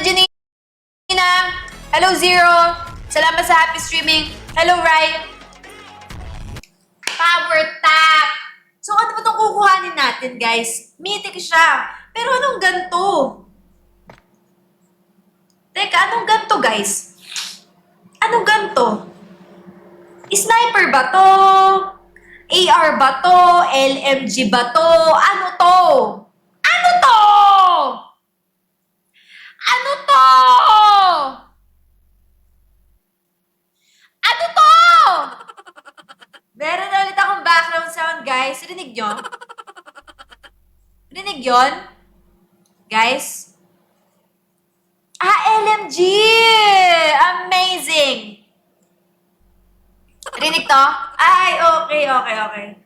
Janina. Hello, Zero. Salamat sa happy streaming. Hello, Rai. Power tap. So, ano ba itong kukuhanin natin, guys? Mythic siya. Pero anong ganito? Teka, anong ganito, guys? Anong ganito? Sniper ba to? AR ba to? LMG ba to? Ano to? Ano to? Ano to? Ano to? Meron na ulit akong background sound, guys. Rinig nyo? Rinig yon? Guys? LMG! Amazing! Rinig to? Ay, okay.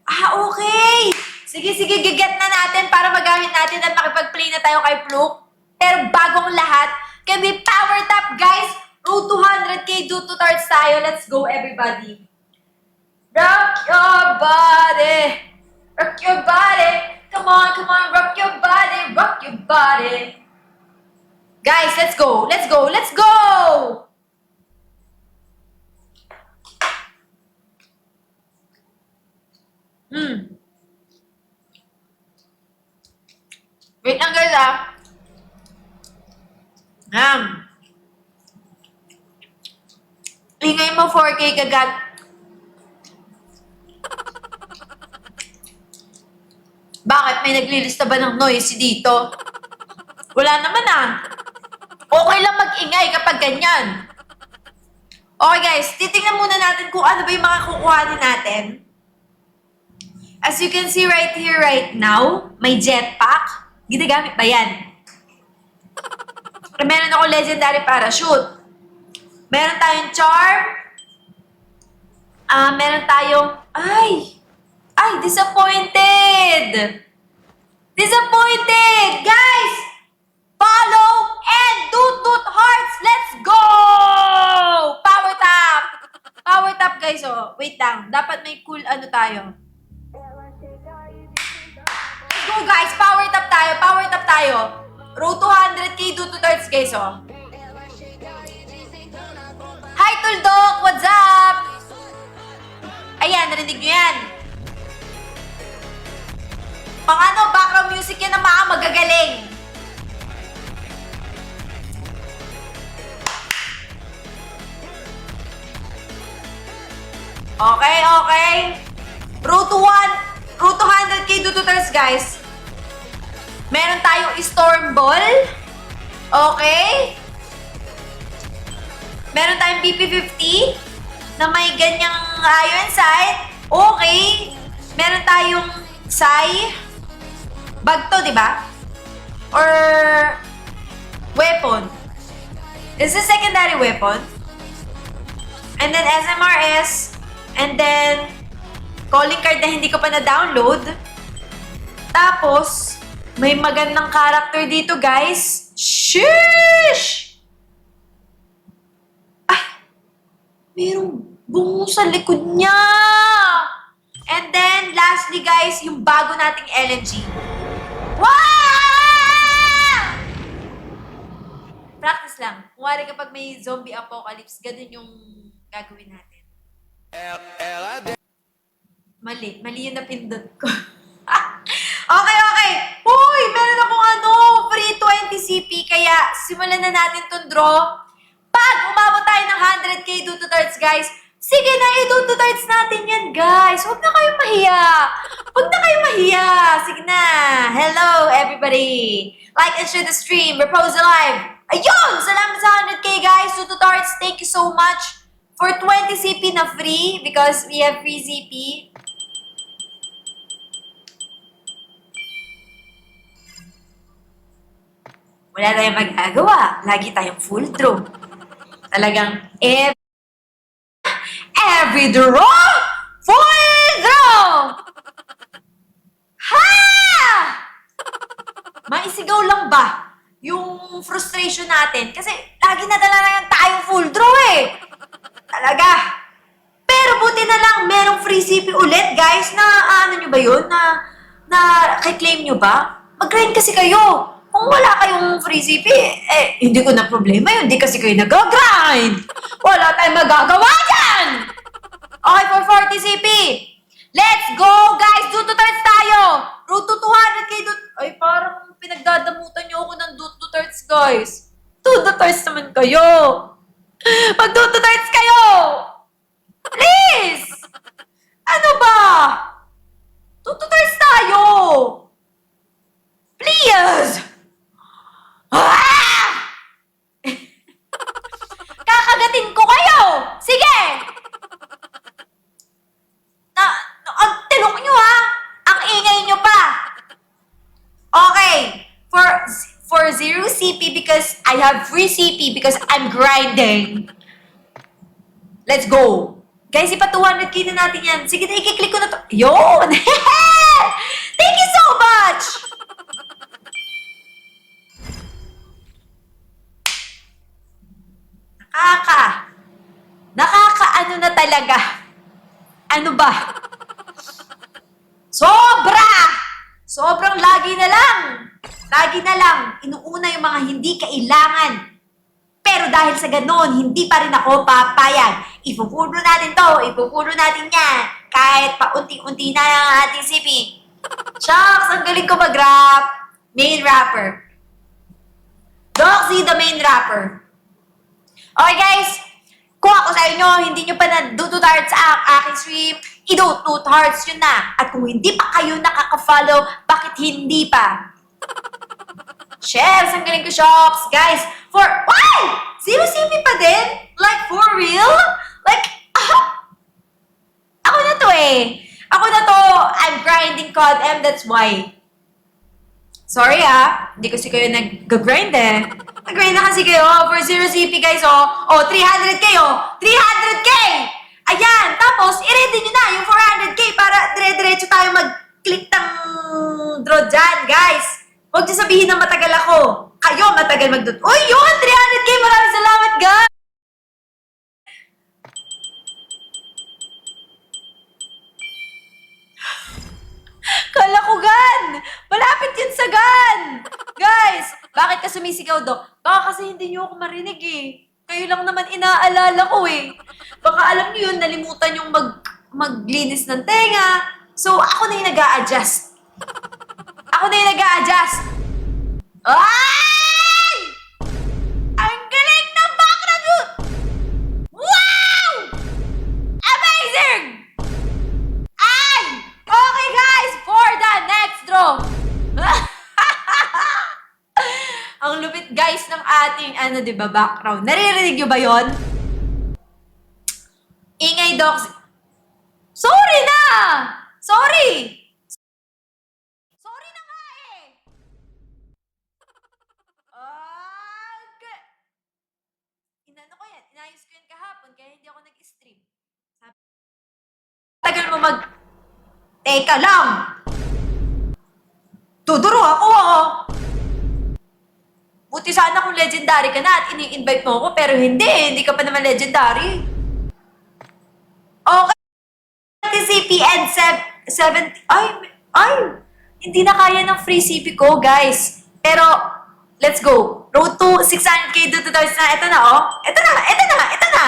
Okay! Sige, giget na natin para magamit natin at makipag-play na tayo kay Fluke. Pero bagong lahat, can we power tap, guys? Road to 100k, do tutorials tayo. Let's go, everybody. Rock your body. Rock your body. Come on, rock your body. Guys, let's go. Wait lang, guys, Ingay mo 4K kagat. Bakit? May naglilista ba ng noise dito? Wala naman Okay lang mag-ingay kapag ganyan. Okay, guys. Titingnan muna natin kung ano ba yung mga kukuhanin natin. As you can see right here, right now, may jetpack. Ginagamit ba yan? Meron ako legendary parachute. Meron tayong charm. Meron tayong... Ay, disappointed! Disappointed! Guys! Follow and toot hearts! Let's go! Power tap! Power tap, guys, oh. Wait lang. Dapat may cool ano tayo. Let's go, guys! Power tap tayo. Road to 100k, do tutorials, guys, oh. Hi, Tuldok! What's up? Ayan, narinig nyo yan. Pang ano, background music yan ng mga magagaling. Okay. Road to 100k, do tutorials, guys. Meron tayong storm ball. Okay. Meron tayong BP50 na may ganyang iron sight. Okay. Meron tayong Sai. Bag to, di ba? Or weapon. This is secondary weapon. And then SMRS. And then calling card na hindi ko pa na-download. Tapos, may magandang character dito, guys. Sheesh! Merong bungo sa likod niya. And then, lastly, guys, yung bago nating LMG. Wow! Practice lang. Kung kapag may zombie apocalypse, ganun yung gagawin natin. Mali yung napindot ko. Okay. Uy, meron akong free 20 CP, kaya simulan na natin itong draw. Pag umabot tayo ng 100k do tutorials, guys, sige na, i-do tutorials natin yan, guys. Huwag na kayong mahiya. Sige na. Hello, everybody. Like and share the stream. Repose live. Ayun! Salamat sa 100k, guys. Do tutorials, thank you so much for 20 CP na free because we have free CP. Wala tayong magagawa. Lagi tayong full draw. Talagang every draw, full draw! Ha! Maisigaw lang ba yung frustration natin? Kasi lagi na talaga tayong full draw eh. Talaga. Pero buti na lang, merong free CP ulit, guys, na ano nyo ba yun? Na claim nyo ba? Mag-grind kasi kayo. Kung Kung wala kayong free CP, hindi ko na problema yun. Hindi kasi kayo nag-grind. Wala tayong magagawa dyan! Okay, for 40 CP. Let's go, guys! Do to turns tayo! Road to 200k Ay, parang pinagdadamutan niyo ako ng do to turns, guys. Do to turns naman kayo. Mag-do to turns kayo! Please! Ano ba? Do to turns tayo! Please! Ah! Kakagatin ko kayo! Sige! Tinok nyo ha! Ang ingay nyo pa! Okay. For 0 CP because I have free CP because I'm grinding. Let's go! Guys, ipa 200k na natin yan. Sige na, i-click ko na to. Yun! Thank you so much! Nakakaano na talaga. Ano ba? Sobrang lagi na lang. Lagi na lang. Inuuna yung mga hindi kailangan. Pero dahil sa ganon, hindi pa rin ako papayag. Ipupuno natin to. Ipupuno natin yan. Kahit paunti-unti na ang ating CP. Shucks, ang galing ko mag-rap. Main rapper. Doxy the main rapper. Okay guys, kung ako sa inyo, hindi nyo pa na-do-to hearts sa aking stream, i-do-to hearts yun na. At kung hindi pa kayo nakaka-follow, bakit hindi pa? Chefs, ang galing ko, Shops. Guys, why? 0 CP pa din? Like, for real? Like, ako na to eh. Ako na to, I'm grinding COD M, that's why. Sorry hindi kasi kayo nag-grind eh. Nag-grind na kasi kayo for 0 CP guys 300k 300k! Ayan, tapos i-ready nyo na yung 400k para dire-diretso tayo mag-click ng draw dyan, guys. Huwag nyo sabihin na matagal ako. Kayo matagal mag-dot. Uy, yun! 300k! Maraming salamat, guys! Kala ko gan! Malapit yun sa gan! Guys, bakit ka sumisigaw, Dok? Baka kasi hindi niyo ako marinig eh. Kayo lang naman inaalala ko eh. Baka alam niyo yun, nalimutan yung maglinis ng tenga. So, ako na yung nag-a-adjust. Ako na yung nag-a-adjust. Ay! Ang galing ng background yun! Wow! Amazing! Ay! Okay guys, for the next draw. Ang lupit guys ng ating diba, background. Naririnig nyo ba yon? Ingay dogs. Sorry na! Sorry! Sorry na nga eh! Inano ko yan. Inayos ko yan kahapon kaya hindi ako nag-stream. Tagal mo Teka lang! Tuduro ako Buti sana kung legendary ka na at ini-invite mo ako, pero hindi ka pa naman legendary. Okay. CP and 70... Ay! Hindi na kaya ng free CP ko, guys. Pero, let's go. Road to 600k do to na. Ito na, Ito na!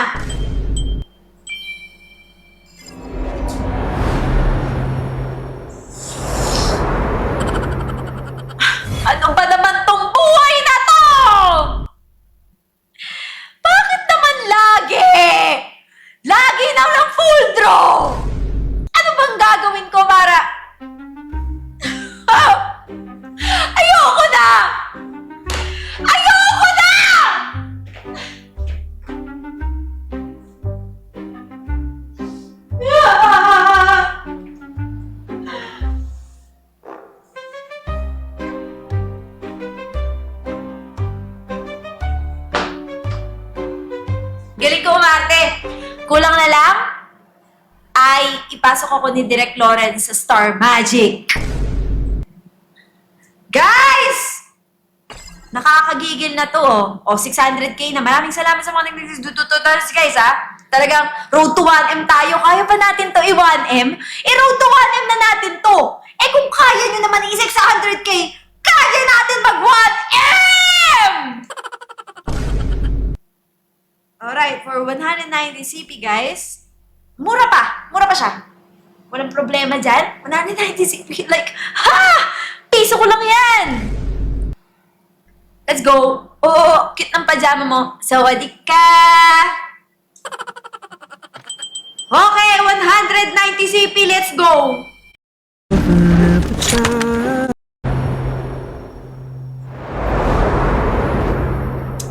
Ano ba naman tong buhay na to? Bakit naman lagi? Lagi nang lang full draw! Ano bang gagawin ko para... Ayoko na! Ayoko na! Galing ko umarte. Kulang na lang ay ipasok ako ni Direk Lawrence sa Star Magic. Guys! Nakakagigil na to 600k na. Maraming salamat sa mga nag-tutorials guys Talagang road to 1M tayo. Kaya pa natin to i-1M? Road to 1M na natin to. Kung kaya nyo naman i-600k, kaya natin mag 1M! 190 CP, guys. Mura pa! Mura pa siya. Walang problema dyan. 190 CP. Like, ha! Piso ko lang yan! Let's go. Oo, cute ng pajama mo. Sawadee ka! Okay, 190 CP. Let's go!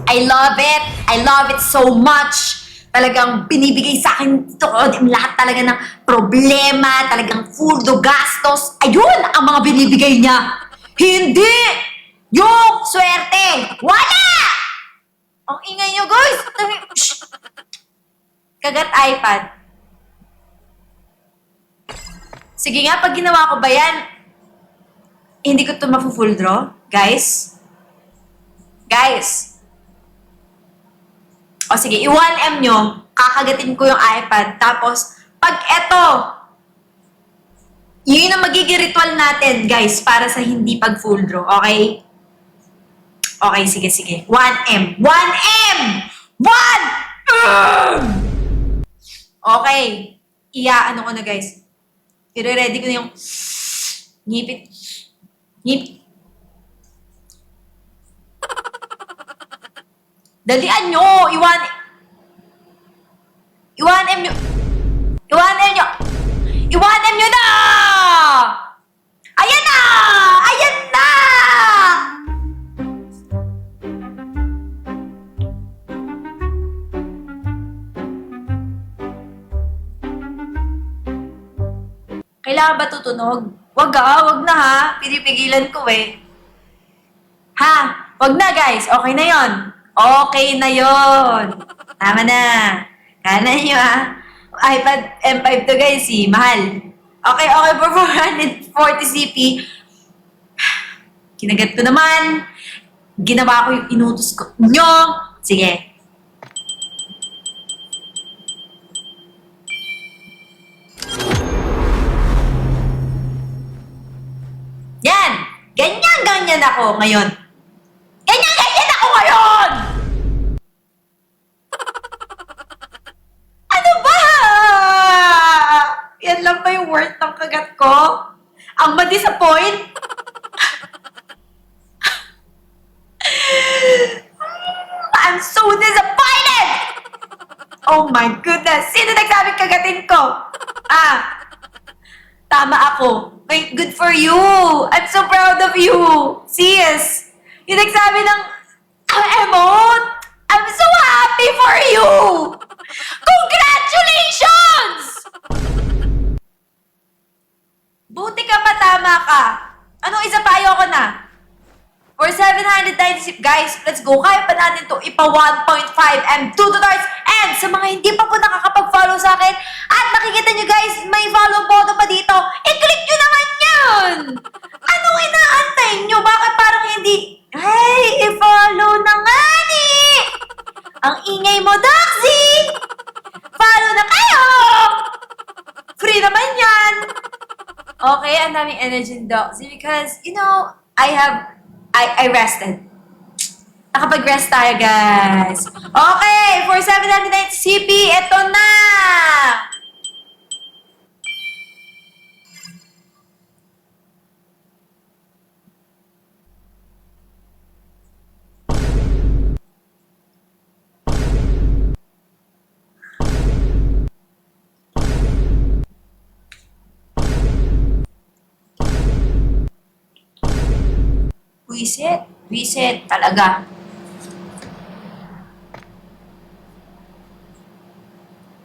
I love it. I love it so much. Talagang binibigay sa akin ito lahat talaga ng problema, talagang full do gastos. Ayun ang mga binibigay niya. Hindi yung swerte. Wala! Ang ingay niyo, guys. Shh. Kagat iPad. Sige nga, pag ginawa ko ba yan, hindi ko ito mafu-full draw? Guys? Guys? O sige, i-1M nyo, kakagatin ko yung iPad. Tapos, pag eto, yun ang magiging ritual natin, guys, para sa hindi pag full draw, okay? Okay, sige, sige. 1M! 1M! 1M! Okay. Ano ko na, guys. I-ready ko na yung ngipit. Ngipit. Dalian nyo! I-1M nyo! I-1M nyo! I-1M nyo na! Ayan na! Ayan na! Kailangan ba tutunog? Wag na ha. Pinipigilan ko eh. Ha? Wag na guys. Okay na yon. Okay na yon. Tama na. Kala nyo iPad M5 to guys mahal. Okay, for 440 CP. Kinagat ko naman. Ginawa ko yung inutos ko nyo. Sige. Yan! Ganyan ako ngayon. Ganyan ako ngayon! Ano ba? Yan lang ba yung worth ng kagat ko? Ang ma-disappoint? I'm so disappointed! Oh my goodness! Sino nagsabing kagatin ko? Tama ako. Wait, good for you! I'm so proud of you! Sis! Yung nagsabi ng emote! I'm so happy for you! Congratulations! Buti ka pa, tama ka. Anong isa pa? Ayoko na. For 796, guys, let's go. Kaya pa natin to ipa 1.5M 2 tutors. And sa mga hindi pa po nakakapag-follow sa akin at nakikita nyo guys, may follow button pa dito, i-click nyo naman yan! Anong inaantay nyo? Bakit parang hindi? Hey, i-follow na nga ni! Ang ingay mo, Doxy! Follow na kayo! Free naman yan! Okay, ang daming energy in Doxy because, you know, I rested. Nakapag-rest tayo, guys. Okay, for 799 CP, ito na! Visit talaga.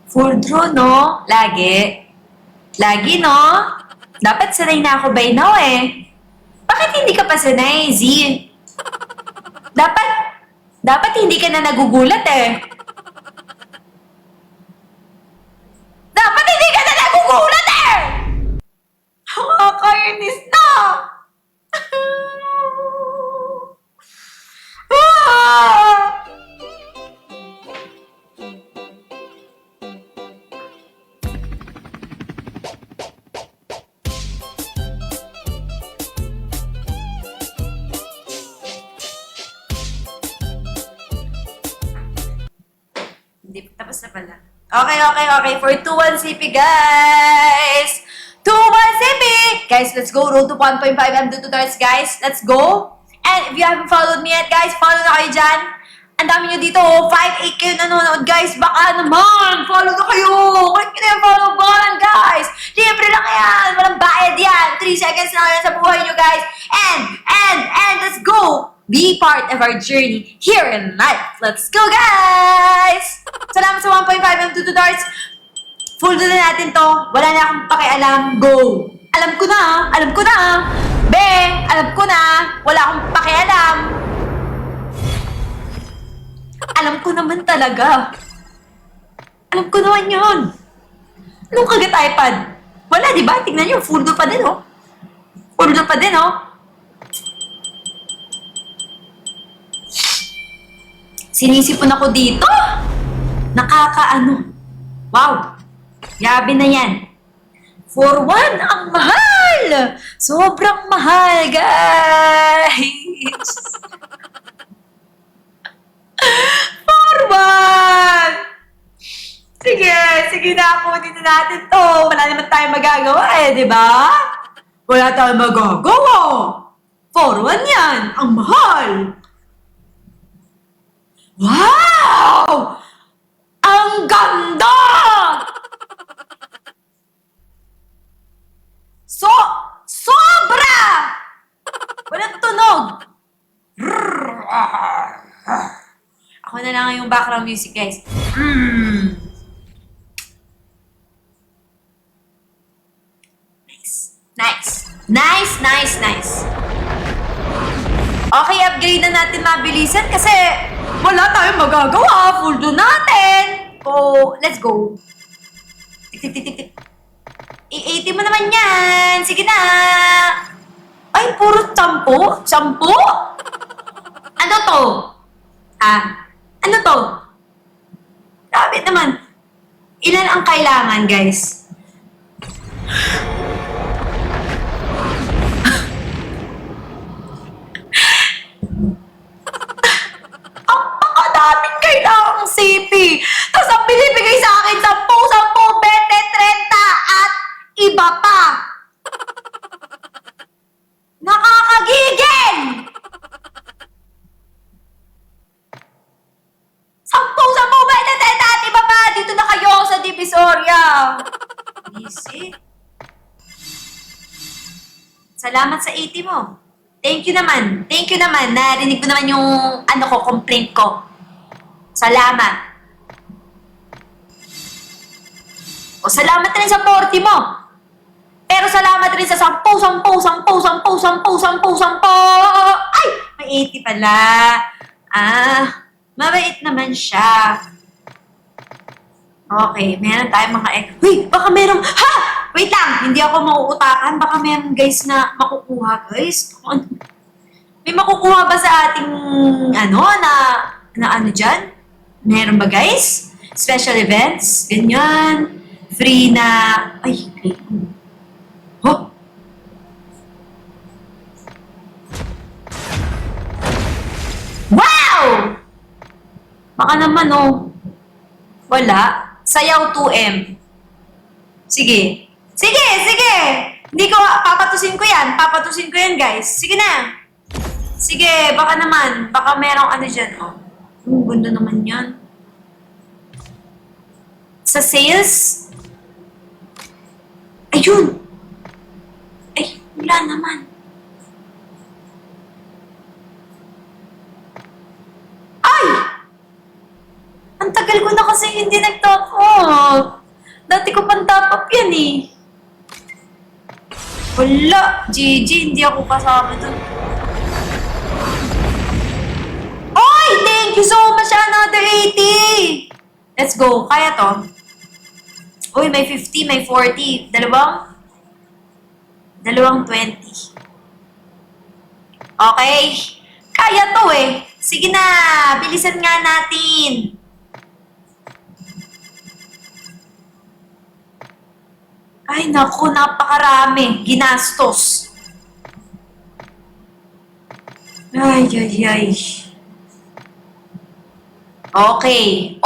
Full draw, no? Lagi, no? Dapat sanay na ako by now eh. Bakit hindi ka pa sanay, Z? Dapat hindi ka na nagugulat eh. Dapat hindi ka na nagugulat eh! Nakakainis na! Hindi, tapos na pala. Okay. For 2-1 CP, guys. 2-1 CP! Guys, let's go. Road to 1.5 M2 darts, guys. Let's go. And if you haven't followed me yet, guys, follow na kayo dyan. Ang dami nyo dito, 5-8 kayo nanonood, guys. Baka naman, follow na kayo. Click nyo na yung follow button, guys. Libre lang yan. Walang bayad yan. 3 seconds na yan sa buhay nyo, guys. And, let's go. Be part of our journey here in life. Let's go, guys! Salamat sa 1.5 M2 darts. Full na natin to. Wala na akong pakialam. Go! Alam ko na. Be, alam ko na. Wala akong pakialam. Alam ko naman talaga. Alam ko naman yun. Anong kagat iPad? Wala, di ba? Tingnan nyo, full pa din, oh. Full pa din, oh. Sinisipon ako dito. Nakakaano. Wow. Yabi na yan. For 1, ang mahal! Sobrang mahal, guys! For 1! Sige na ako. Dito natin to. Wala naman tayong magagawa di ba? Wala tayong magagawa. For 1 yan. Ang mahal. Wow! Ang ganda! Sobra! Walang tunog. Ako na lang yung background music, guys. Nice. Okay, upgrade na natin mabilisan kasi wala tayong magagawa. Full do natin. Oh, let's go. Tik. I-80 mo naman yan. Sige na. Ay, puro 10? 10? Ano to? Ano to? Grabe naman. Ilan ang kailangan, guys? Ang pakadaming kailangang CP. Tapos ang binibigay sa akin 10, 20, 30 at iba pa. Nakakagigil! 10, 20, 30 at iba pa. Dito na kayo sa Divisoria. Easy. Salamat sa 80 mo. Thank you naman. Narinig ko naman yung complaint ko. Salamat. O salamat rin sa 40 mo. Pero salamat rin sa 10. Ay! May 80 pala. Mabait naman siya. Okay, meron tayong mga Uy! Baka merong... Ha! Wait lang! Hindi ako mauutakan. Baka meron guys na makukuha, guys. May makukuha ba sa ating na ano dyan? Meron ba, guys? Special events? Ganyan. Free na... Ay, free. Huh? Wow! Baka naman, wala. Sayaw 2M. Sige. Hindi ko, papatusin ko yan, guys. Sige na. Sige, baka naman. Baka merong dyan, ganda naman yan. Sa sales? Ayun! Ay, wala naman. Ay! Ang tagal ko na kasi hindi nag-top up. Dati ko pang top up yan eh. Wala, GG, hindi ako kasama dun. Oy! Thank you so much, another 80! Let's go, kaya to. Uy, may 50, may 40. Dalawang 20. Okay. Kaya to eh. Sige na, bilisan nga natin. Ay, naku, napakarami. Ginastos. Ay. Okay.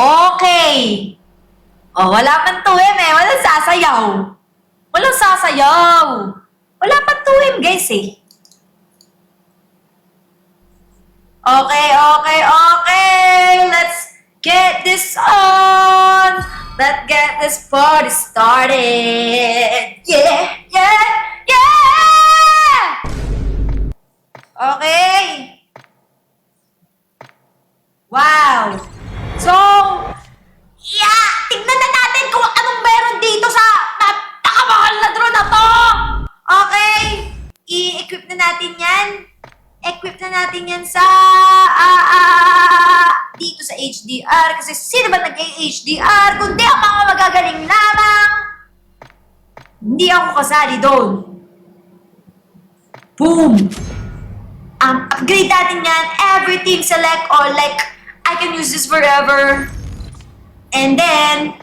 Oh, wala pang 2M eh. Walang sasayaw. Walang sasayaw. Wala pang 2M, guys eh. Okay, okay, okay. Let's get this on. Let's get this party started. Yeah, yeah, yeah! Okay. Wow. So, yeah, tignan na natin kung anong meron dito sa napakamahal na drone na to. Okay. I-equip na natin yan. Equip na natin yan sa dito sa HDR. Kasi sino ba nag-HDR? Kundi ang mga magagaling lamang. Hindi ako kasali doon. Boom! Upgrade natin yan. Everything select all. Like, I can use this forever. And then,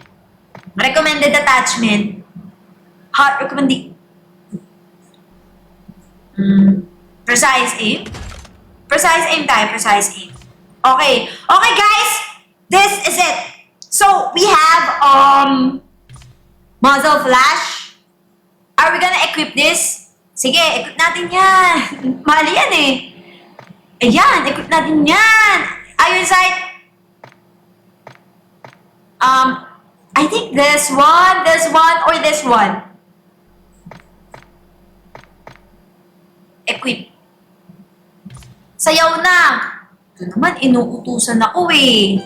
recommended attachment. Hot recommended. Precise aim. Precise aim tayo. Precise aim. Okay. Okay, guys. This is it. So, we have, muzzle flash. Are we gonna equip this? Sige, equip natin yan. Mahal yan eh. Ayan, equip natin yan. Iron sight. I think this one, or this one. Equip. Sayaw na. Ito naman, inuutusan ako eh.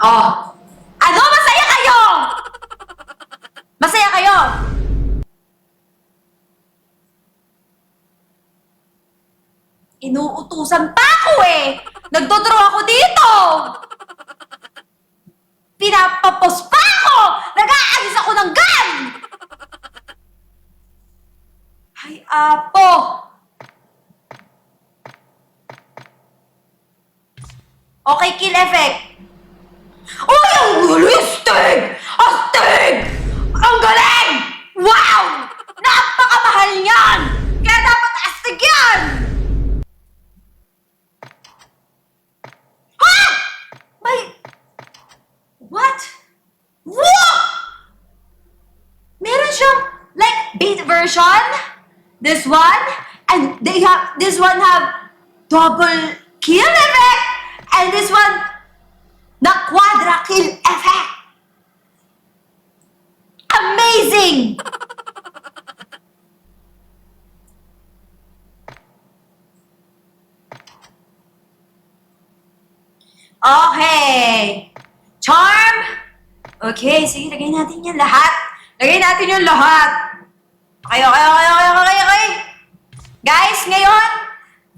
Oh. Ano? Masaya kayo! Masaya kayo! Inuutusan pa ako eh! Nagdodraw ako dito! Pinapapos pa ako! Nag-aagis ako ng gun! Ay, apo! Okay, kill effect. Uy, ang realistic! Astig! Ang galing! Wow! Napakamahal yan! Kaya dapat astig yan! Ha? May... What? What? Meron siyang, like, beta version? This one? And this one have double kill effect! And this one, the quadra kill effect! Amazing! Okay. Charm. Okay, sige, lagay natin yan lahat. Lagay natin yung lahat. Okay. Guys, ngayon,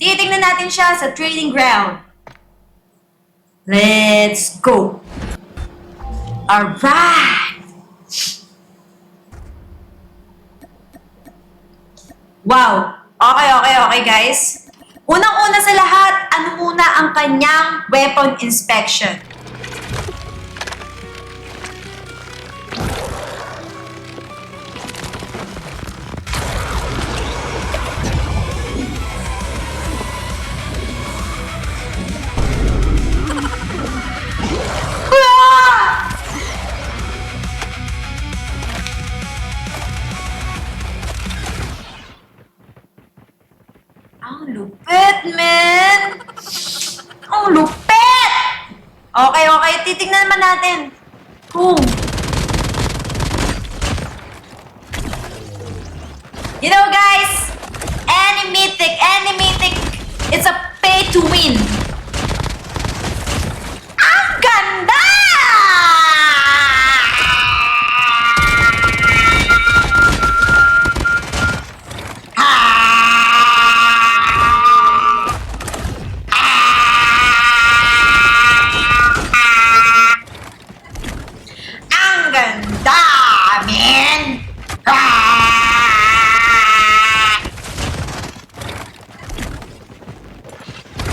titingnan natin siya sa training ground. Let's go. Alright. Wow. Okay, guys. Unang-una sa lahat, ano muna ang kanyang weapon inspection? Ang lupit, men! Ang lupit! Okay. Titignan naman natin. Kung... You know, guys, any mythic, it's a pay to win. Ang ganda!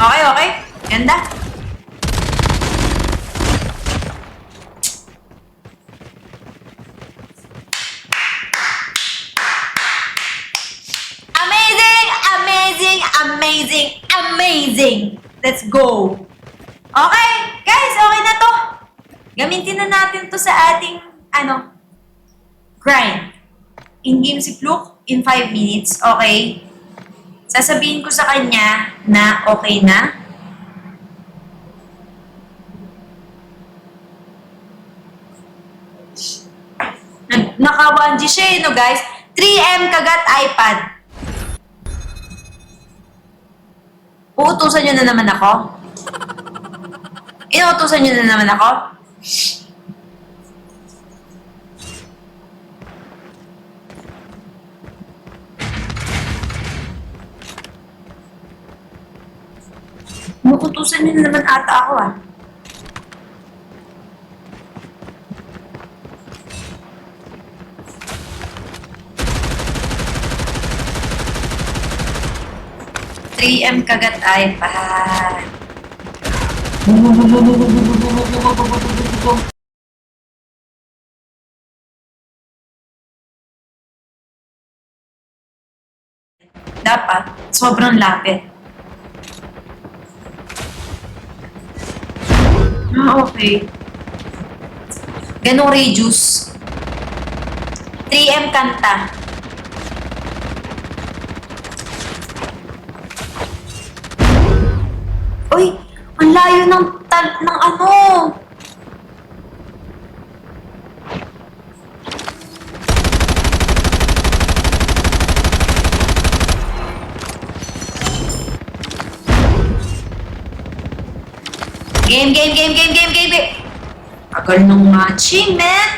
Okay. Ganda. amazing, amazing, amazing. Let's go. Okay, guys, okay na to. Gamitin na natin to sa ating, grind. In-game si Fluke in 5 minutes, okay? Sasabihin ko sa kanya na okay na. Naka 1G siya no guys? 3M kagat iPad. Uutusan nyo na naman ako? Inuutusan nyo na naman ako? Inuutusan nyo na naman ata ako ah. M kagat iPad. Dapat, sobrang lapit. Okay. Ganong radius. 3M kanta. Uy, ang layo ng ano. Game. Agal ng matching, man.